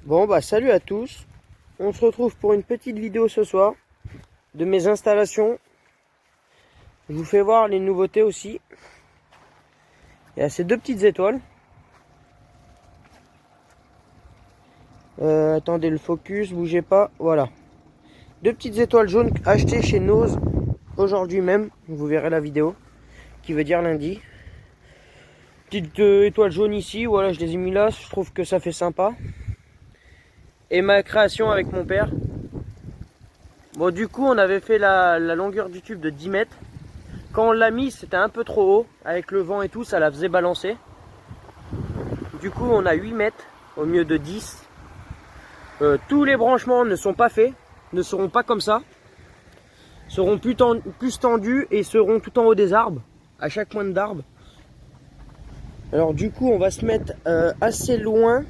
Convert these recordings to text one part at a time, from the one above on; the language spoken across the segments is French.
Bon bah salut à tous, on se retrouve pour une petite vidéo ce soir de mes installations. Je vous fais voir les nouveautés aussi. Il y a ces deux petites étoiles. Attendez le focus, bougez pas, voilà. Deux petites étoiles jaunes achetées chez Nose aujourd'hui même, vous verrez la vidéo, qui veut dire lundi. Petite étoile jaune ici, voilà, je les ai mis là, je trouve que ça fait sympa. Et ma création avec mon père. Bon, du coup on avait fait la longueur du tube de 10 mètres. Quand on l'a mis, c'était un peu trop haut. Avec le vent et tout, ça la faisait balancer. Du coup, on a 8 mètres au mieux de 10. Tous les branchements ne sont pas faits, ne seront pas comme ça. Seront plus tendus et seront tout en haut des arbres, à chaque pointe d'arbre. Alors du coup, on va se mettre assez loin.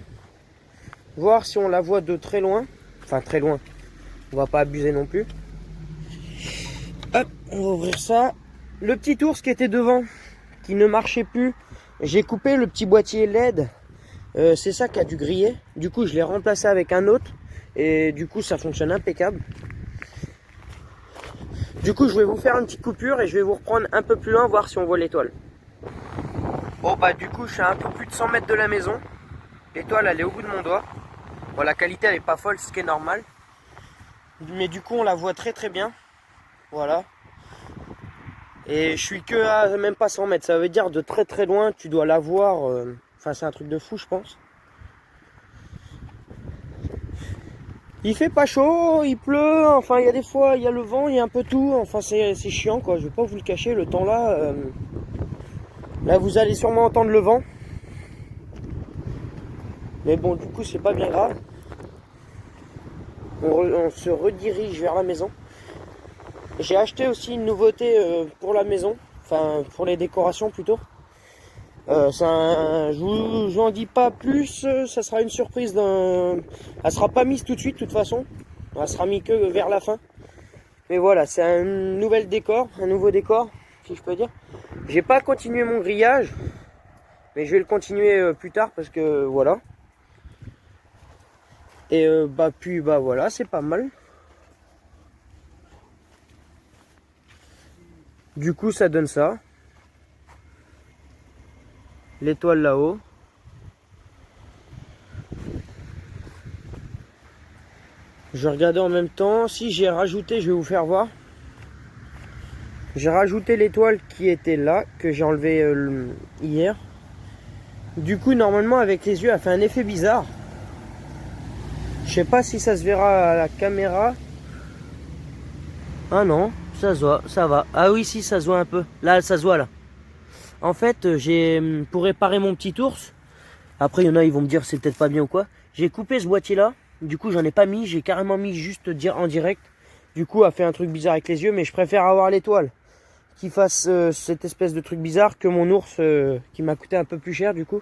Voir si on la voit de très loin. Enfin, très loin. On va pas abuser non plus. Hop, on va ouvrir ça. Le petit ours qui était devant, qui ne marchait plus, j'ai coupé le petit boîtier LED. C'est ça qui a dû griller. Du coup, je l'ai remplacé avec un autre. Et du coup, ça fonctionne impeccable. Du coup, je vais vous faire une petite coupure et je vais vous reprendre un peu plus loin, voir si on voit l'étoile. Bon, bah du coup, je suis à un peu plus de 100 mètres de la maison. L'étoile, elle est au bout de mon doigt. Bon, la qualité, elle est pas folle, ce qui est normal. Mais du coup, on la voit très très bien. Voilà. Et je suis que à même pas 100 mètres. Ça veut dire de très très loin, tu dois la voir. Enfin, c'est un truc de fou, je pense. Il fait pas chaud, il pleut. Enfin, il y a des fois, il y a le vent, il y a un peu tout. Enfin, c'est chiant, quoi. Je vais pas vous le cacher. Le temps là, là, vous allez sûrement entendre le vent. Mais bon, du coup, c'est pas bien grave. On se redirige vers la maison. J'ai acheté aussi une nouveauté pour la maison, enfin pour les décorations plutôt. Je vous en dis pas plus, ça sera une surprise. Elle sera pas mise tout de suite de toute façon, elle sera mise que vers la fin. Mais voilà, c'est un nouvel décor, un nouveau décor, si je peux dire. J'ai pas continué mon grillage, mais je vais le continuer plus tard parce que voilà. Et puis voilà, c'est pas mal. Du coup, ça donne ça. L'étoile là-haut. Je regardais en même temps. Si j'ai rajouté, je vais vous faire voir. J'ai rajouté l'étoile qui était là, que j'ai enlevé hier. Du coup, normalement, avec les yeux, elle fait un effet bizarre. Je sais pas si ça se verra à la caméra. Ah non, ça se voit, ça va. Ah oui, si, ça se voit un peu. Là, ça se voit là. En fait, j'ai pour réparer mon petit ours. Après, il y en a, ils vont me dire c'est peut-être pas bien ou quoi. J'ai coupé ce boîtier là. Du coup, j'en ai pas mis. J'ai carrément mis juste en direct. Du coup, elle fait un truc bizarre avec les yeux. Mais je préfère avoir l'étoile qui fasse cette espèce de truc bizarre que mon ours qui m'a coûté un peu plus cher du coup.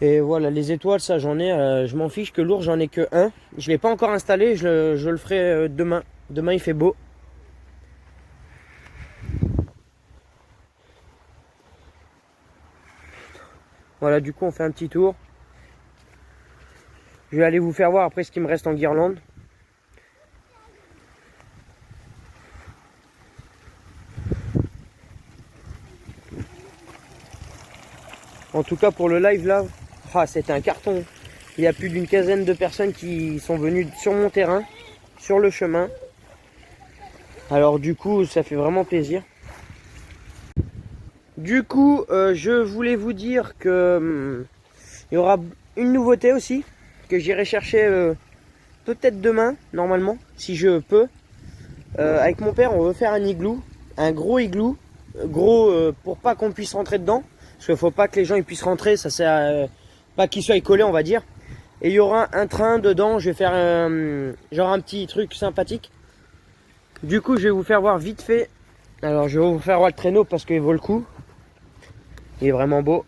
Et voilà, les étoiles, ça j'en ai. Je m'en fiche que l'ours, j'en ai que un. Je l'ai pas encore installé. Je le ferai demain. Demain, il fait beau. Voilà, du coup, on fait un petit tour. Je vais aller vous faire voir après ce qui me reste en guirlande. En tout cas, pour le live là, c'était un carton. Il y a plus d'une quinzaine de personnes qui sont venues sur mon terrain, sur le chemin. Alors du coup, ça fait vraiment plaisir. Du coup, je voulais vous dire que il y aura une nouveauté aussi que j'irai chercher peut-être demain, normalement, si je peux. Avec mon père, on veut faire un igloo, un gros igloo, gros pour pas qu'on puisse rentrer dedans, parce qu'il faut pas que les gens ils puissent rentrer, ça sert pas qu'ils soient collés, on va dire. Et il y aura un train dedans, je vais faire genre un petit truc sympathique. Du coup, je vais vous faire voir vite fait. Alors, je vais vous faire voir le traîneau parce qu'il vaut le coup. Il est vraiment beau.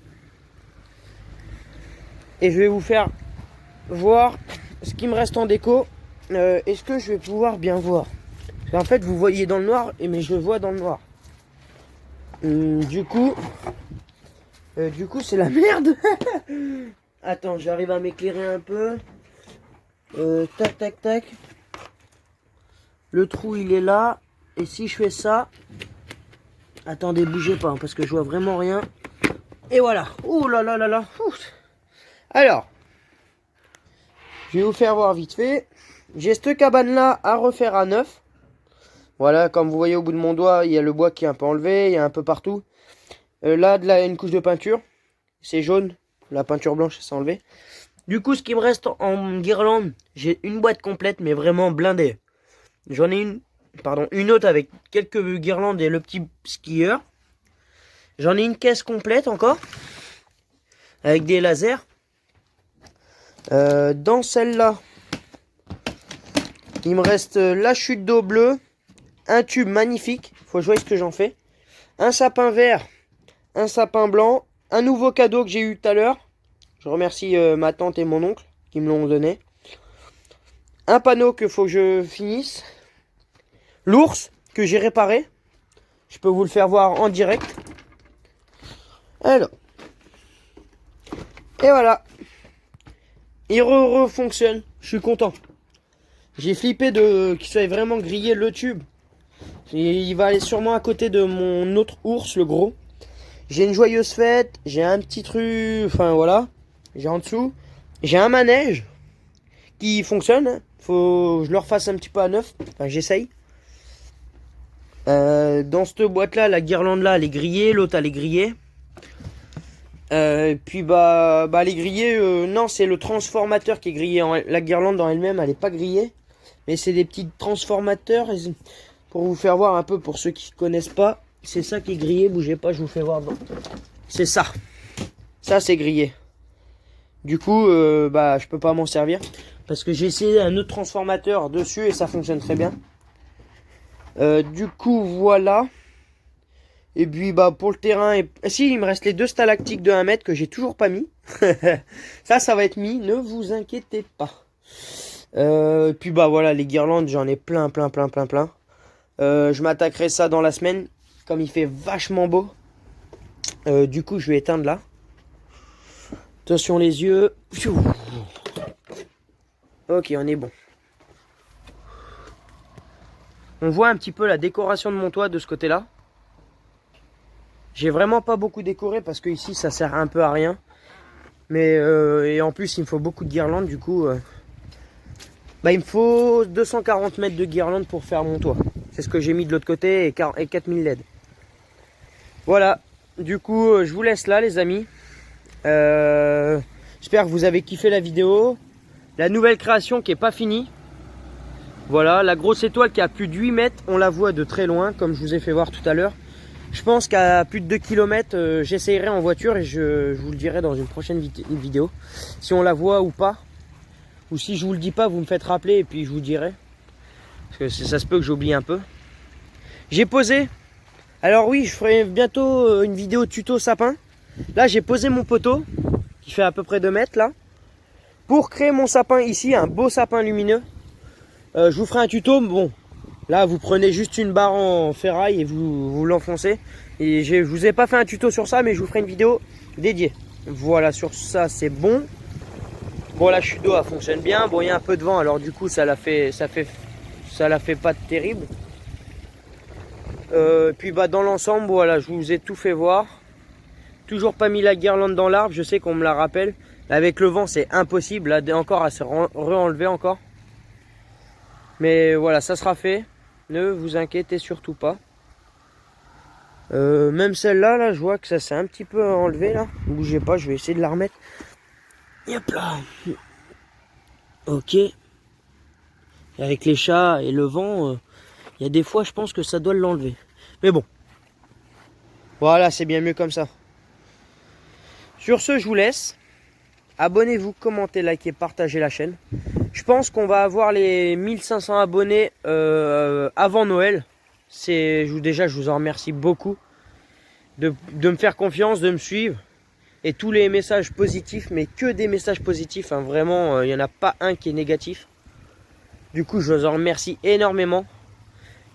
Et je vais vous faire voir ce qui me reste en déco. Est-ce que je vais pouvoir bien voir? En fait, vous voyez dans le noir, mais je vois dans le noir. Du coup, c'est la merde. Attends, j'arrive à m'éclairer un peu. Tac, tac, tac. Le trou, il est là. Et si je fais ça... Attendez, bougez pas, hein, parce que je vois vraiment rien. Et voilà. Ouh là là là là. Ouf. Alors, je vais vous faire voir vite fait. J'ai cette cabane-là à refaire à neuf. Voilà, comme vous voyez au bout de mon doigt, il y a le bois qui est un peu enlevé. Il y a un peu partout. Là, une couche de peinture. C'est jaune. La peinture blanche s'est enlevée. Du coup, ce qui me reste en guirlande, j'ai une boîte complète, mais vraiment blindée. J'en ai une autre avec quelques guirlandes et le petit skieur. J'en ai une caisse complète encore, avec des lasers. Dans celle-là, il me reste la chute d'eau bleue, un tube magnifique, faut jouer ce que j'en fais, un sapin vert, un sapin blanc, un nouveau cadeau que j'ai eu tout à l'heure. Je remercie ma tante et mon oncle qui me l'ont donné. Un panneau que faut que je finisse. L'ours que j'ai réparé. Je peux vous le faire voir en direct. Alors. Et voilà. Il refonctionne. Je suis content. J'ai flippé qu'il soit vraiment grillé le tube. Il va aller sûrement à côté de mon autre ours, le gros. J'ai une joyeuse fête. J'ai un petit truc. Enfin voilà. J'ai en dessous. J'ai un manège qui fonctionne. Faut que je le refasse un petit peu à neuf. Enfin, j'essaye. Dans cette boîte là, la guirlande là, elle est grillée. L'autre, elle est grillée. Puis elle est grillée. Non, c'est le transformateur qui est grillé. La guirlande dans elle-même, elle est pas grillée. Mais c'est des petits transformateurs. Pour vous faire voir un peu, pour ceux qui connaissent pas, c'est ça qui est grillé. Bougez pas, je vous fais voir. C'est ça. Ça, c'est grillé. Du coup, je peux pas m'en servir. Parce que j'ai essayé un autre transformateur dessus et ça fonctionne très bien. Du coup, voilà. Et puis, pour le terrain... Si, il me reste les deux stalactiques de 1 mètre que j'ai toujours pas mis. ça va être mis. Ne vous inquiétez pas. Puis, voilà, les guirlandes, j'en ai plein. Je m'attaquerai ça dans la semaine. Comme il fait vachement beau. Du coup, je vais éteindre là. Attention les yeux. Ok, on est bon. On voit un petit peu la décoration de mon toit de ce côté-là. J'ai vraiment pas beaucoup décoré parce que ici ça sert un peu à rien. Mais et en plus il me faut beaucoup de guirlandes. Du coup, il me faut 240 mètres de guirlandes pour faire mon toit. C'est ce que j'ai mis de l'autre côté et 4000 LED. Voilà. Du coup, je vous laisse là les amis. J'espère que vous avez kiffé la vidéo. La nouvelle création qui est pas finie. Voilà, la grosse étoile qui a plus de 8 mètres, on la voit de très loin, comme je vous ai fait voir tout à l'heure. Je pense qu'à plus de 2 km, j'essayerai en voiture et je vous le dirai dans une prochaine vidéo. Si on la voit ou pas. Ou si je vous le dis pas, vous me faites rappeler et puis je vous dirai. Parce que ça se peut que j'oublie un peu. J'ai posé. Alors oui, je ferai bientôt une vidéo tuto sapin. Là, j'ai posé mon poteau, qui fait à peu près 2 mètres là. Pour créer mon sapin ici, un beau sapin lumineux. Je vous ferai un tuto, bon, là vous prenez juste une barre en ferraille et vous l'enfoncez. Et je vous ai pas fait un tuto sur ça, mais je vous ferai une vidéo dédiée. Voilà, sur ça c'est bon. Bon, la chute d'eau elle fonctionne bien. Bon, il y a un peu de vent, alors du coup ça la fait pas terrible. Puis dans l'ensemble, voilà, je vous ai tout fait voir. Toujours pas mis la guirlande dans l'arbre, je sais qu'on me la rappelle. Avec le vent c'est impossible, là encore elle s'est re-enlevée encore. Mais voilà, ça sera fait. Ne vous inquiétez surtout pas. Même celle-là, là, je vois que ça s'est un petit peu enlevé là. Ne bougez pas, je vais essayer de la remettre. Hop là. Ok. Et avec les chats et le vent, il y a des fois, je pense que ça doit l'enlever. Mais bon. Voilà, c'est bien mieux comme ça. Sur ce, je vous laisse. Abonnez-vous, commentez, likez, partagez la chaîne. Je pense qu'on va avoir les 1500 abonnés avant Noël. Déjà, je vous en remercie beaucoup de me faire confiance, de me suivre. Et tous les messages positifs, mais que des messages positifs. Hein, vraiment, il n'y en a pas un qui est négatif. Du coup, je vous en remercie énormément.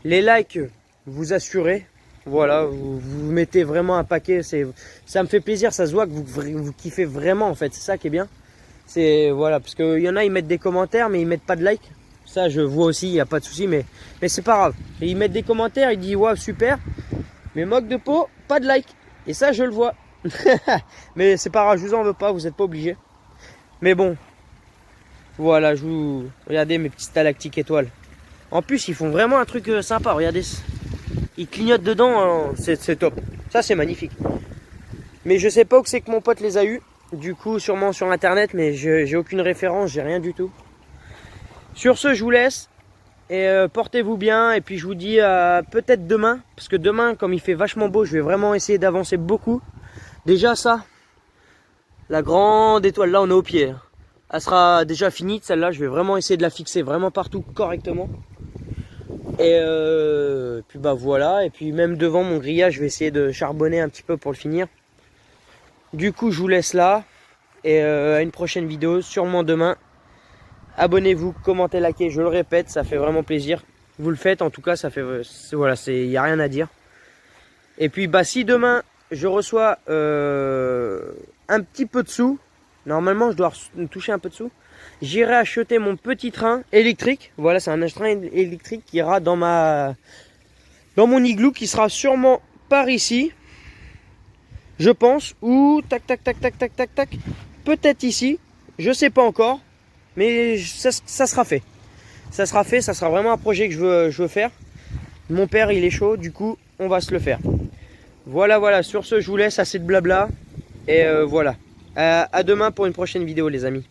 Les likes, vous assurez. Voilà, vous mettez vraiment un paquet. Ça me fait plaisir, ça se voit que vous kiffez vraiment en fait. C'est ça qui est bien. C'est voilà, parce qu'il y en a, ils mettent des commentaires, mais ils mettent pas de like. Ça, je vois aussi, il n'y a pas de souci, mais c'est pas grave. Et ils mettent des commentaires, ils disent waouh, super. Mais moque de peau, pas de like. Et ça, je le vois. Mais c'est pas grave, je vous en veux pas, vous n'êtes pas obligés. Mais bon, voilà, regardez mes petites stalactiques étoiles. En plus, ils font vraiment un truc sympa, regardez. Ils clignotent dedans, hein. C'est top. Ça, c'est magnifique. Mais je sais pas où c'est que mon pote les a eus. Du coup, sûrement sur internet, mais j'ai aucune référence, j'ai rien du tout. Sur ce, je vous laisse. Et portez-vous bien. Et puis je vous dis peut-être demain. Parce que demain, comme il fait vachement beau, je vais vraiment essayer d'avancer beaucoup. Déjà ça, la grande étoile, là on est au pied. Elle sera déjà finie, celle-là. Je vais vraiment essayer de la fixer vraiment partout correctement. Et puis bah voilà. Et puis même devant mon grillage, je vais essayer de charbonner un petit peu pour le finir. Du coup, je vous laisse là. Et à une prochaine vidéo, sûrement demain. Abonnez-vous, commentez, likez, je le répète, ça fait vraiment plaisir. Vous le faites, en tout cas, ça fait voilà, il n'y a rien à dire. Et puis, bah, si demain, je reçois un petit peu de sous, normalement, je dois toucher un peu de sous, j'irai acheter mon petit train électrique. Voilà, c'est un train électrique qui ira dans mon igloo, qui sera sûrement par ici, je pense, ou tac, tac, tac, tac, tac, tac, tac, peut-être ici, je sais pas encore. Mais ça sera fait. Ça sera fait, ça sera vraiment un projet que je veux faire. Mon père, il est chaud, du coup, on va se le faire. Voilà, voilà. Sur ce, je vous laisse, assez de blabla. Et voilà. À demain pour une prochaine vidéo, les amis.